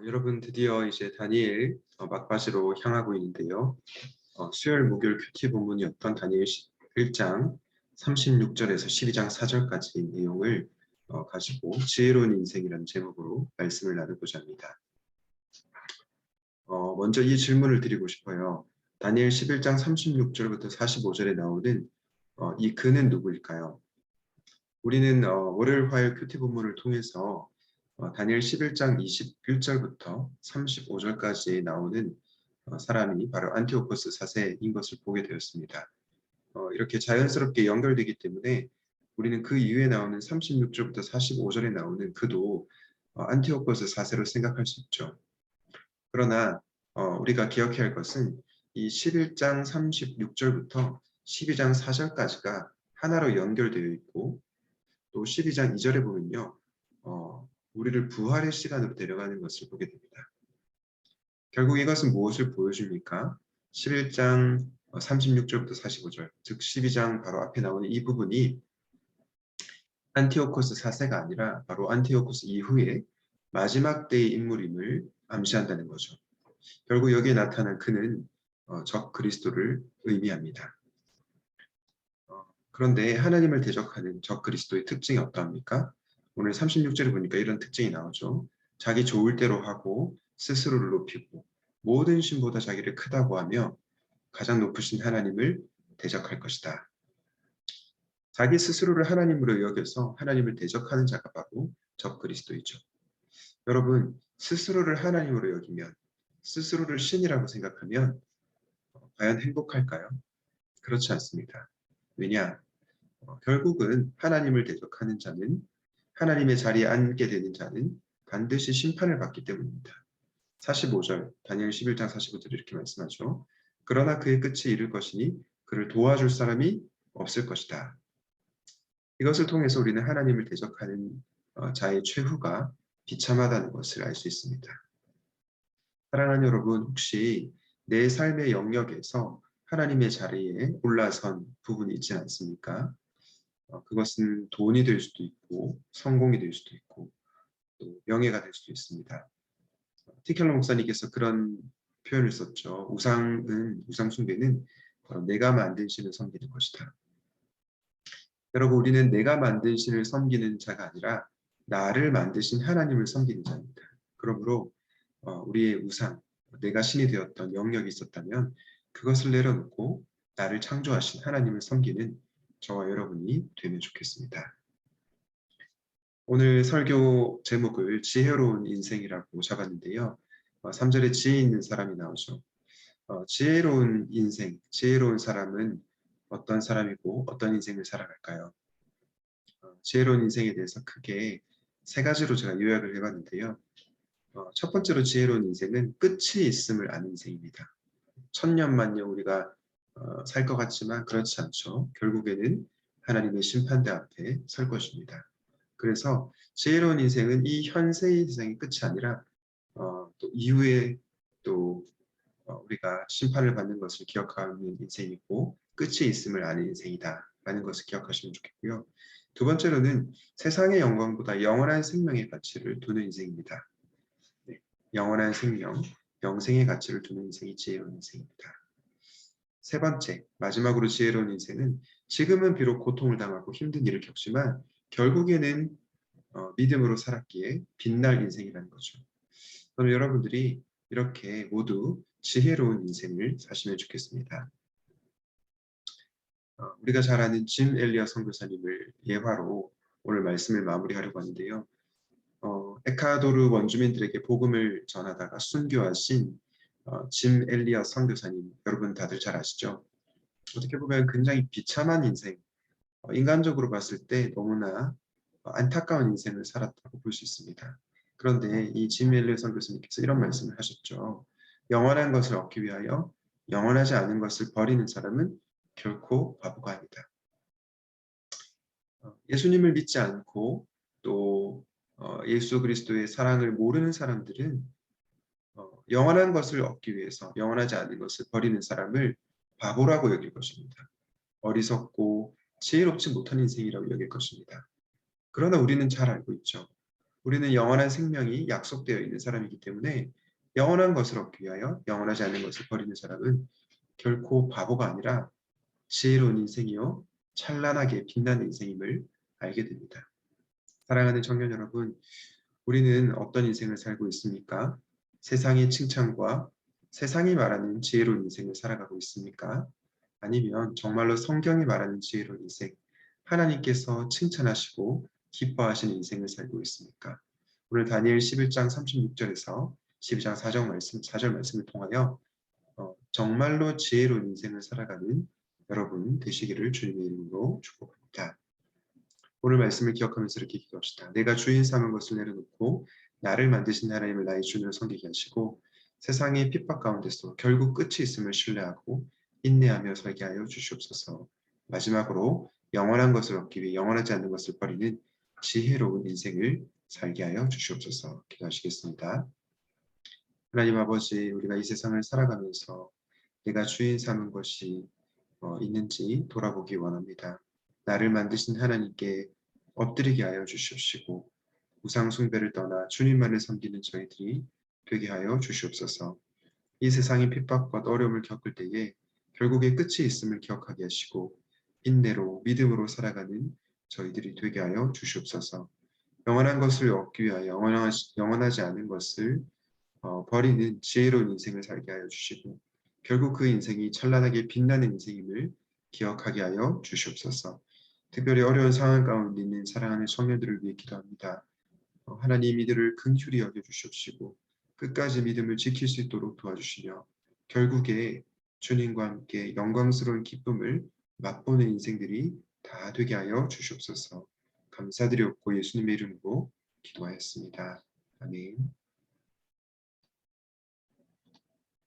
여러분 드디어 이제 다니엘 막바지로 향하고 있는데요. 수요일 목요일 큐티 본문이었던 다니엘 1장 36절에서 12장 4절까지 내용을 가지고 지혜로운 인생이라는 제목으로 말씀을 나누고자 합니다. 먼저 이 질문을 드리고 싶어요. 다니엘 11장 36절부터 45절에 나오는 이 그는 누구일까요? 우리는 월요일 화요일 큐티 본문을 통해서 다니엘 11장 21절부터 35절까지 나오는 사람이 바로 안티오코스 4세인 것을 보게 되었습니다. 이렇게 자연스럽게 연결되기 때문에 우리는 그 이후에 나오는 36절부터 45절에 나오는 그도 안티오코스 4세로 생각할 수 있죠. 그러나 우리가 기억해야 할 것은 이 11장 36절부터 12장 4절까지가 하나로 연결되어 있고 또 12장 2절에 보면요. 우리를 부활의 시간으로 데려가는 것을 보게 됩니다. 결국 이것은 무엇을 보여줍니까? 11장 36절부터 45절, 즉 12장 바로 앞에 나오는 이 부분이 안티오코스 4세가 아니라 바로 안티오코스 이후에 마지막 때의 인물임을 암시한다는 거죠. 결국 여기에 나타난 그는 적 그리스도를 의미합니다. 그런데 하나님을 대적하는 적 그리스도의 특징이 어떠합니까? 오늘 36절에 보니까 이런 특징이 나오죠. 자기 좋을 대로 하고 스스로를 높이고 모든 신보다 자기를 크다고 하며 가장 높으신 하나님을 대적할 것이다. 자기 스스로를 하나님으로 여겨서 하나님을 대적하는 자가 바로 적 그리스도이죠. 여러분, 스스로를 하나님으로 여기면, 스스로를 신이라고 생각하면 과연 행복할까요? 그렇지 않습니다. 왜냐? 결국은 하나님을 대적하는 자는, 하나님의 자리에 앉게 되는 자는 반드시 심판을 받기 때문입니다. 45절, 다니엘 11장 45절 이렇게 말씀하죠. 그러나 그의 끝이 이를 것이니 그를 도와줄 사람이 없을 것이다. 이것을 통해서 우리는 하나님을 대적하는 자의 최후가 비참하다는 것을 알 수 있습니다. 사랑하는 여러분, 혹시 내 삶의 영역에서 하나님의 자리에 올라선 부분이 있지 않습니까? 그것은 돈이 될 수도 있고 성공이 될 수도 있고 또 명예가 될 수도 있습니다. 티켈러 목사님께서 그런 표현을 썼죠. 우상 숭배는 내가 만든 신을 섬기는 것이다. 여러분, 우리는 내가 만든 신을 섬기는 자가 아니라 나를 만드신 하나님을 섬기는 자입니다. 그러므로 우리의 우상, 내가 신이 되었던 영역이 있었다면 그것을 내려놓고 나를 창조하신 하나님을 섬기는 저와 여러분이 되면 좋겠습니다. 오늘 설교 제목을 지혜로운 인생이라고 잡았는데요. 3절에 지혜 있는 사람이 나오죠. 지혜로운 인생, 지혜로운 사람은 어떤 사람이고 어떤 인생을 살아갈까요? 지혜로운 인생에 대해서 크게 세 가지로 제가 요약을 해봤는데요. 첫 번째로 지혜로운 인생은 끝이 있음을 아는 인생입니다. 천년만년 우리가 살 것 같지만 그렇지 않죠. 결국에는 하나님의 심판대 앞에 설 것입니다. 그래서 지혜로운 인생은 이 현세의 세상의 끝이 아니라 또 이후에 또 우리가 심판을 받는 것을 기억하는 인생이고 끝이 있음을 아는 인생이다 라는 것을 기억하시면 좋겠고요. 두 번째로는 세상의 영광보다 영원한 생명의 가치를 두는 인생입니다. 네, 영원한 생명, 영생의 가치를 두는 인생이 지혜로운 인생입니다. 세 번째, 마지막으로 지혜로운 인생은 지금은 비록 고통을 당하고 힘든 일을 겪지만 결국에는 믿음으로 살았기에 빛날 인생이라는 거죠. 그럼 여러분들이 이렇게 모두 지혜로운 인생을 사시면 좋겠습니다. 우리가 잘 아는 짐 엘리어 선교사님을 예화로 오늘 말씀을 마무리하려고 하는데요. 에콰도르 원주민들에게 복음을 전하다가 순교하신 짐 엘리어 선교사님, 여러분 다들 잘 아시죠? 어떻게 보면 굉장히 비참한 인생, 인간적으로 봤을 때 너무나 안타까운 인생을 살았다고 볼 수 있습니다. 그런데 이 짐 엘리어 선교사님께서 이런 말씀을 하셨죠. 영원한 것을 얻기 위하여 영원하지 않은 것을 버리는 사람은 결코 바보가 아니다. 예수님을 믿지 않고 또 예수 그리스도의 사랑을 모르는 사람들은 영원한 것을 얻기 위해서 영원하지 않은 것을 버리는 사람을 바보라고 여길 것입니다. 어리석고 지혜롭지 못한 인생이라고 여길 것입니다. 그러나 우리는 잘 알고 있죠. 우리는 영원한 생명이 약속되어 있는 사람이기 때문에 영원한 것을 얻기 위하여 영원하지 않는 것을 버리는 사람은 결코 바보가 아니라 지혜로운 인생이요 찬란하게 빛나는 인생임을 알게 됩니다. 사랑하는 청년 여러분, 우리는 어떤 인생을 살고 있습니까? 세상의 칭찬과 세상이 말하는 지혜로운 인생을 살아가고 있습니까? 아니면 정말로 성경이 말하는 지혜로운 인생, 하나님께서 칭찬하시고 기뻐하시는 인생을 살고 있습니까? 오늘 다니엘 11장 36절에서 12장 4절 말씀을 통하여 정말로 지혜로운 인생을 살아가는 여러분 되시기를 주님의 이름으로 축복합니다. 오늘 말씀을 기억하면서 이렇게 기도합시다. 내가 주인 삼은 것을 내려놓고 나를 만드신 하나님을 나의 주님을 섬기게 하시고 세상의 핍박 가운데서 결국 끝이 있음을 신뢰하고 인내하며 살게 하여 주시옵소서. 마지막으로 영원한 것을 얻기 위해 영원하지 않는 것을 버리는 지혜로운 인생을 살게 하여 주시옵소서. 기도하시겠습니다. 하나님 아버지, 우리가 이 세상을 살아가면서 내가 주인 삼은 것이 있는지 돌아보기 원합니다. 나를 만드신 하나님께 엎드리게 하여 주시옵시고 우상 숭배를 떠나 주님만을 섬기는 저희들이 되게 하여 주시옵소서. 이 세상의 핍박과 어려움을 겪을 때에 결국에 끝이 있음을 기억하게 하시고 인내로 믿음으로 살아가는 저희들이 되게 하여 주시옵소서. 영원한 것을 얻기 위하여 영원하지 않은 것을 버리는 지혜로운 인생을 살게 하여 주시고 결국 그 인생이 찬란하게 빛나는 인생임을 기억하게 하여 주시옵소서. 특별히 어려운 상황 가운데 있는 사랑하는 청년들을 위해 기도합니다. 하나님 이들을 긍휼히 여겨 주시옵시고 끝까지 믿음을 지킬 수 있도록 도와주시며 결국에 주님과 함께 영광스러운 기쁨을 맛보는 인생들이 다 되게 하여 주시옵소서. 감사드렸고 예수님의 이름으로 기도하였습니다. 아멘.